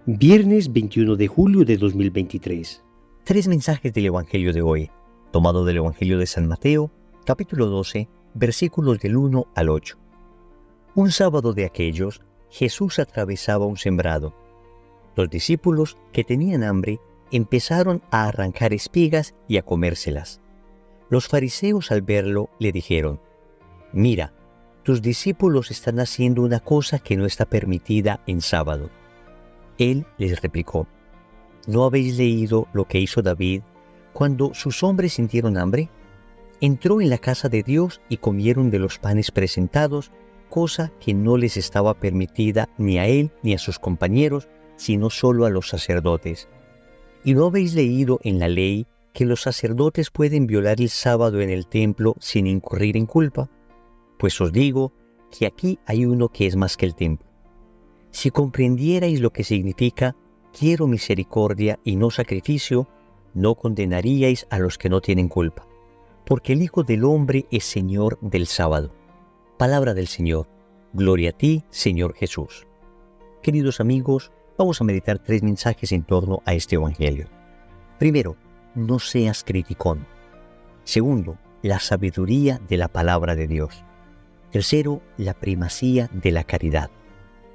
Viernes 21 de julio de 2023. Tres mensajes del Evangelio de hoy, tomado del Evangelio de San Mateo, capítulo 12, versículos del 1 al 8. Un sábado de aquellos, Jesús atravesaba un sembrado. Los discípulos, que tenían hambre, empezaron a arrancar espigas y a comérselas. Los fariseos, al verlo, le dijeron: «Mira, tus discípulos están haciendo una cosa que no está permitida en sábado». Él les replicó: ¿No habéis leído lo que hizo David cuando sus hombres sintieron hambre? Entró en la casa de Dios y comieron de los panes presentados, cosa que no les estaba permitida ni a él ni a sus compañeros, sino solo a los sacerdotes. ¿Y no habéis leído en la ley que los sacerdotes pueden violar el sábado en el templo sin incurrir en culpa? Pues os digo que aquí hay uno que es más que el templo. Si comprendierais lo que significa «quiero misericordia y no sacrificio», no condenaríais a los que no tienen culpa, porque el Hijo del Hombre es Señor del sábado. Palabra del Señor. Gloria a ti, Señor Jesús. Queridos amigos, vamos a meditar tres mensajes en torno a este Evangelio. Primero, no seas criticón. Segundo, la sabiduría de la palabra de Dios. Tercero, la primacía de la caridad.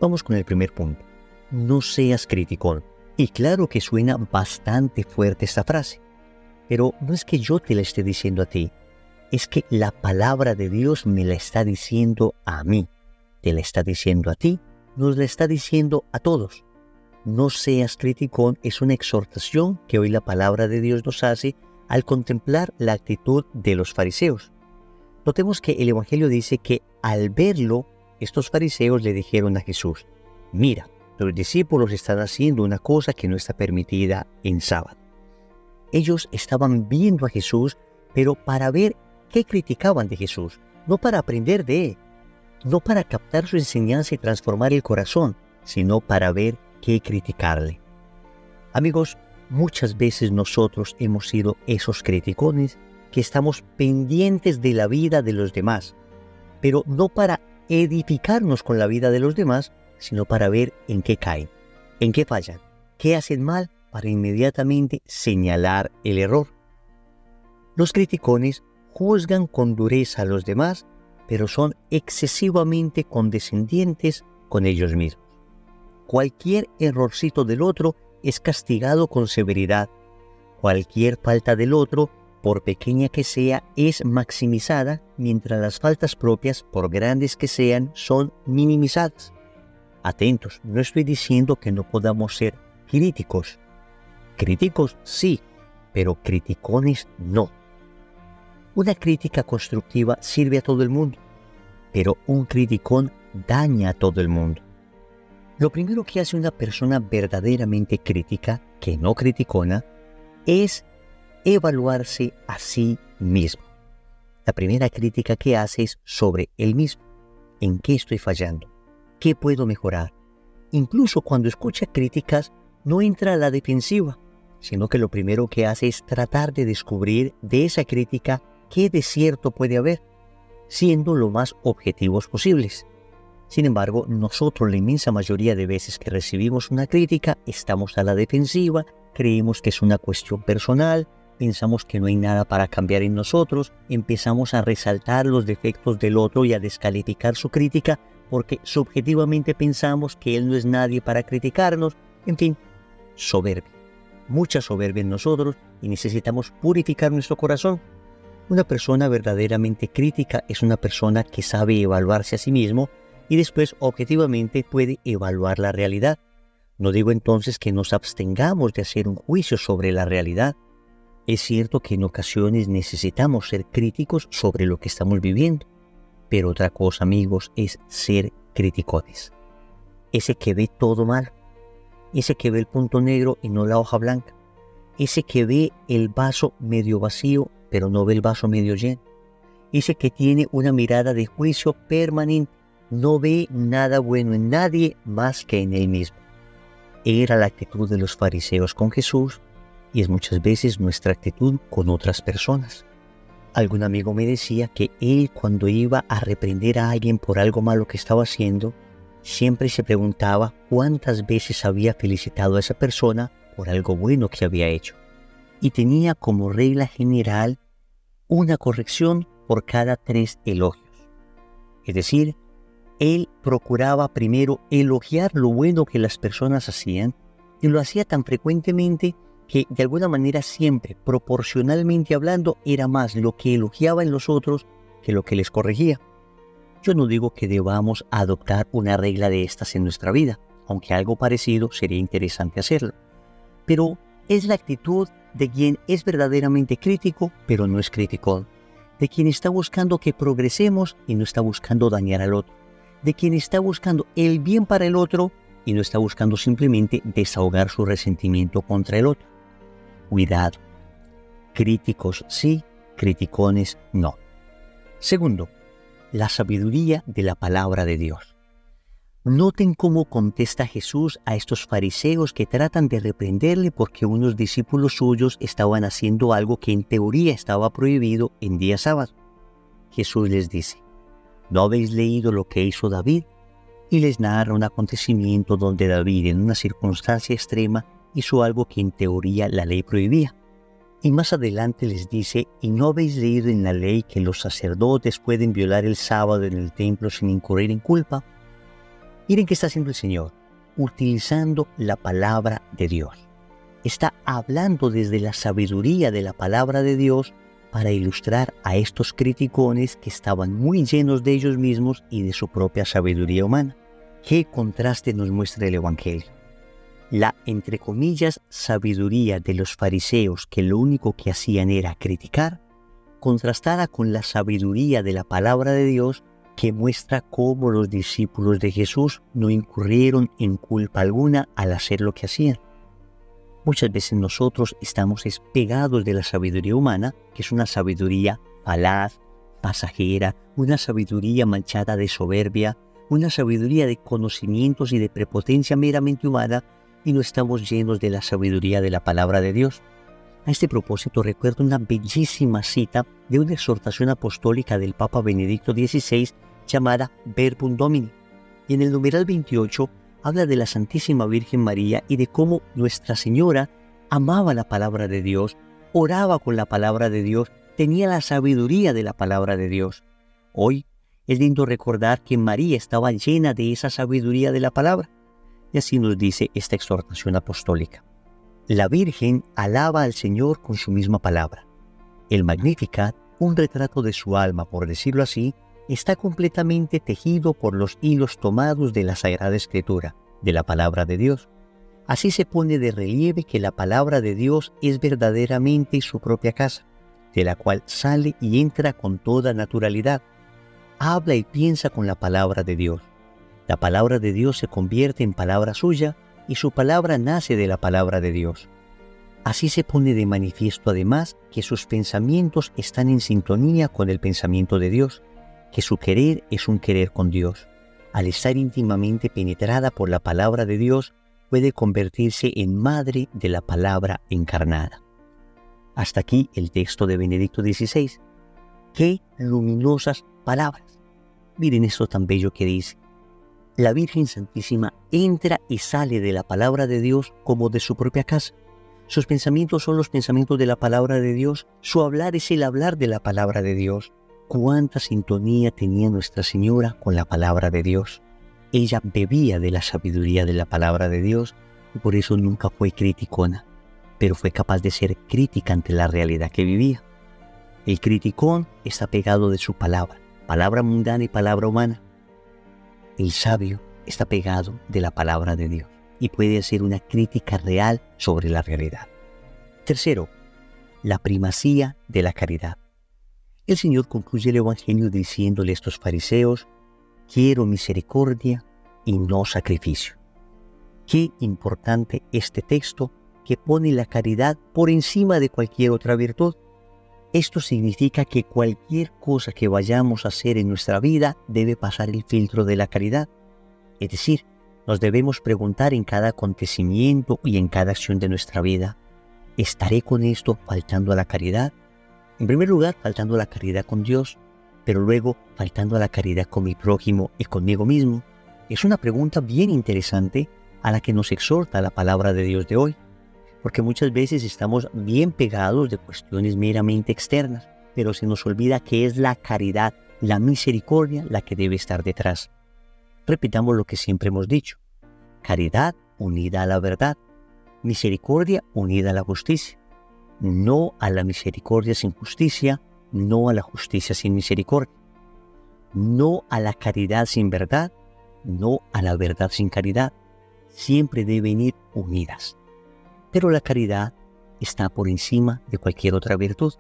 Vamos con el primer punto. No seas criticón. Y claro que suena bastante fuerte esta frase, pero no es que yo te la esté diciendo a ti, es que la palabra de Dios me la está diciendo a mí, te la está diciendo a ti, nos la está diciendo a todos. No seas criticón es una exhortación que hoy la palabra de Dios nos hace al contemplar la actitud de los fariseos. Notemos que el Evangelio dice que al verlo, estos fariseos le dijeron a Jesús: «Mira, los discípulos están haciendo una cosa que no está permitida en sábado». Ellos estaban viendo a Jesús, pero para ver qué criticaban de Jesús, no para aprender de él, no para captar su enseñanza y transformar el corazón, sino para ver qué criticarle. Amigos, muchas veces nosotros hemos sido esos criticones que estamos pendientes de la vida de los demás, pero no para edificarnos con la vida de los demás, sino para ver en qué caen, en qué fallan, qué hacen mal, para inmediatamente señalar el error. Los criticones juzgan con dureza a los demás, pero son excesivamente condescendientes con ellos mismos. Cualquier errorcito del otro es castigado con severidad. Cualquier falta del otro, por pequeña que sea, es maximizada, mientras las faltas propias, por grandes que sean, son minimizadas. Atentos, no estoy diciendo que no podamos ser críticos. Críticos sí, pero criticones no. Una crítica constructiva sirve a todo el mundo, pero un criticón daña a todo el mundo. Lo primero que hace una persona verdaderamente crítica, que no criticona, es evaluarse a sí mismo. La primera crítica que hace es sobre él mismo. ¿En qué estoy fallando? ¿Qué puedo mejorar? Incluso cuando escucha críticas, no entra a la defensiva, sino que lo primero que hace es tratar de descubrir de esa crítica qué de cierto puede haber, siendo lo más objetivos posibles. Sin embargo, nosotros la inmensa mayoría de veces que recibimos una crítica, estamos a la defensiva, creemos que es una cuestión personal, pensamos que no hay nada para cambiar en nosotros, empezamos a resaltar los defectos del otro y a descalificar su crítica porque subjetivamente pensamos que él no es nadie para criticarnos. En fin, soberbia. Mucha soberbia en nosotros y necesitamos purificar nuestro corazón. Una persona verdaderamente crítica es una persona que sabe evaluarse a sí mismo y después objetivamente puede evaluar la realidad. No digo entonces que nos abstengamos de hacer un juicio sobre la realidad. Es cierto que en ocasiones necesitamos ser críticos sobre lo que estamos viviendo, pero otra cosa, amigos, es ser criticones. Ese que ve todo mal, ese que ve el punto negro y no la hoja blanca, ese que ve el vaso medio vacío, pero no ve el vaso medio lleno, ese que tiene una mirada de juicio permanente, no ve nada bueno en nadie más que en él mismo. Era la actitud de los fariseos con Jesús y es muchas veces nuestra actitud con otras personas. Algún amigo me decía que él, cuando iba a reprender a alguien por algo malo que estaba haciendo, siempre se preguntaba cuántas veces había felicitado a esa persona por algo bueno que había hecho. Y tenía como regla general una corrección por cada 3 elogios. Es decir, él procuraba primero elogiar lo bueno que las personas hacían, y lo hacía tan frecuentemente que de alguna manera siempre, proporcionalmente hablando, era más lo que elogiaba en los otros que lo que les corregía. Yo no digo que debamos adoptar una regla de estas en nuestra vida, aunque algo parecido sería interesante hacerlo. Pero es la actitud de quien es verdaderamente crítico, pero no es criticón. De quien está buscando que progresemos y no está buscando dañar al otro. De quien está buscando el bien para el otro y no está buscando simplemente desahogar su resentimiento contra el otro. Cuidado. Críticos sí, criticones no. Segundo, la sabiduría de la palabra de Dios. Noten cómo contesta Jesús a estos fariseos que tratan de reprenderle porque unos discípulos suyos estaban haciendo algo que en teoría estaba prohibido en día sábado. Jesús les dice: ¿no habéis leído lo que hizo David? Y les narra un acontecimiento donde David, en una circunstancia extrema, hizo algo que en teoría la ley prohibía. Y más adelante les dice: ¿y no habéis leído en la ley que los sacerdotes pueden violar el sábado en el templo sin incurrir en culpa? Miren qué está haciendo el Señor, utilizando la palabra de Dios. Está hablando desde la sabiduría de la palabra de Dios para ilustrar a estos criticones que estaban muy llenos de ellos mismos y de su propia sabiduría humana. ¿Qué contraste nos muestra el Evangelio? La, entre comillas, sabiduría de los fariseos, que lo único que hacían era criticar, contrastada con la sabiduría de la palabra de Dios, que muestra cómo los discípulos de Jesús no incurrieron en culpa alguna al hacer lo que hacían. Muchas veces nosotros estamos pegados de la sabiduría humana, que es una sabiduría falaz, pasajera, una sabiduría manchada de soberbia, una sabiduría de conocimientos y de prepotencia meramente humana, y no estamos llenos de la sabiduría de la palabra de Dios. A este propósito recuerdo una bellísima cita de una exhortación apostólica del Papa Benedicto XVI llamada Verbum Domini. Y en el numeral 28 habla de la Santísima Virgen María y de cómo Nuestra Señora amaba la palabra de Dios, oraba con la palabra de Dios, tenía la sabiduría de la palabra de Dios. Hoy es lindo recordar que María estaba llena de esa sabiduría de la palabra. Y así nos dice esta exhortación apostólica. La Virgen alaba al Señor con su misma palabra. El Magnificat, un retrato de su alma, por decirlo así, está completamente tejido por los hilos tomados de la Sagrada Escritura, de la palabra de Dios. Así se pone de relieve que la palabra de Dios es verdaderamente su propia casa, de la cual sale y entra con toda naturalidad. Habla y piensa con la palabra de Dios. La palabra de Dios se convierte en palabra suya, y su palabra nace de la palabra de Dios. Así se pone de manifiesto además que sus pensamientos están en sintonía con el pensamiento de Dios, que su querer es un querer con Dios. Al estar íntimamente penetrada por la palabra de Dios, puede convertirse en madre de la palabra encarnada. Hasta aquí el texto de Benedicto XVI. ¡Qué luminosas palabras! Miren esto tan bello que dice: la Virgen Santísima entra y sale de la palabra de Dios como de su propia casa. Sus pensamientos son los pensamientos de la palabra de Dios. Su hablar es el hablar de la palabra de Dios. Cuánta sintonía tenía Nuestra Señora con la palabra de Dios. Ella bebía de la sabiduría de la palabra de Dios y por eso nunca fue criticona, pero fue capaz de ser crítica ante la realidad que vivía. El criticón está pegado de su palabra, palabra mundana y palabra humana. El sabio está pegado de la palabra de Dios y puede hacer una crítica real sobre la realidad. Tercero, la primacía de la caridad. El Señor concluye el Evangelio diciéndole a estos fariseos: quiero misericordia y no sacrificio. Qué importante este texto que pone la caridad por encima de cualquier otra virtud. Esto significa que cualquier cosa que vayamos a hacer en nuestra vida debe pasar el filtro de la caridad. Es decir, nos debemos preguntar en cada acontecimiento y en cada acción de nuestra vida: ¿estaré con esto faltando a la caridad? En primer lugar, faltando a la caridad con Dios, pero luego faltando a la caridad con mi prójimo y conmigo mismo. Es una pregunta bien interesante a la que nos exhorta la palabra de Dios de hoy, porque muchas veces estamos bien pegados de cuestiones meramente externas, pero se nos olvida que es la caridad, la misericordia la que debe estar detrás. Repitamos lo que siempre hemos dicho: caridad unida a la verdad, misericordia unida a la justicia. No a la misericordia sin justicia, no a la justicia sin misericordia. No a la caridad sin verdad, no a la verdad sin caridad. Siempre deben ir unidas. Pero la caridad está por encima de cualquier otra virtud.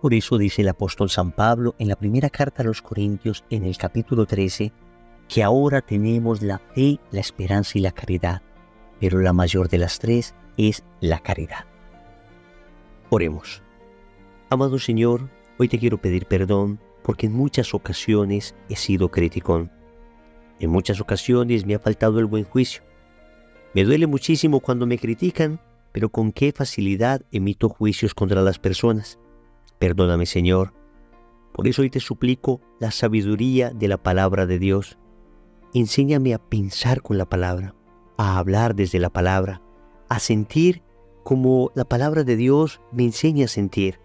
Por eso dice el apóstol San Pablo en la primera carta a los Corintios, en el capítulo 13, que ahora tenemos la fe, la esperanza y la caridad, pero la mayor de las tres es la caridad. Oremos. Amado Señor, hoy te quiero pedir perdón porque en muchas ocasiones he sido criticón. En muchas ocasiones me ha faltado el buen juicio. Me duele muchísimo cuando me critican, pero con qué facilidad emito juicios contra las personas. Perdóname, Señor. Por eso hoy te suplico la sabiduría de la palabra de Dios. Enséñame a pensar con la palabra, a hablar desde la palabra, a sentir como la palabra de Dios me enseña a sentir.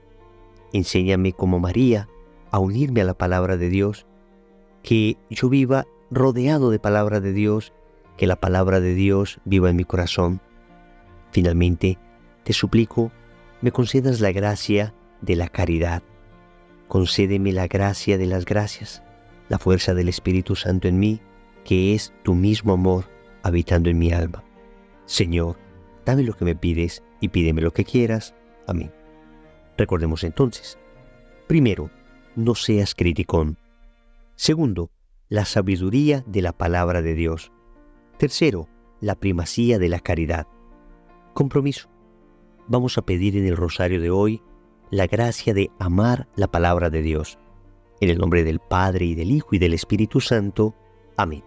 Enséñame como María a unirme a la palabra de Dios, que yo viva rodeado de palabra de Dios, que la palabra de Dios viva en mi corazón. Finalmente, te suplico, me concedas la gracia de la caridad. Concédeme la gracia de las gracias, la fuerza del Espíritu Santo en mí, que es tu mismo amor habitando en mi alma. Señor, dame lo que me pides y pídeme lo que quieras. Amén. Recordemos entonces: primero, no seas criticón. Segundo, la sabiduría de la palabra de Dios. Tercero, la primacía de la caridad. Compromiso. Vamos a pedir en el rosario de hoy la gracia de amar la palabra de Dios. En el nombre del Padre, y del Hijo, y del Espíritu Santo. Amén.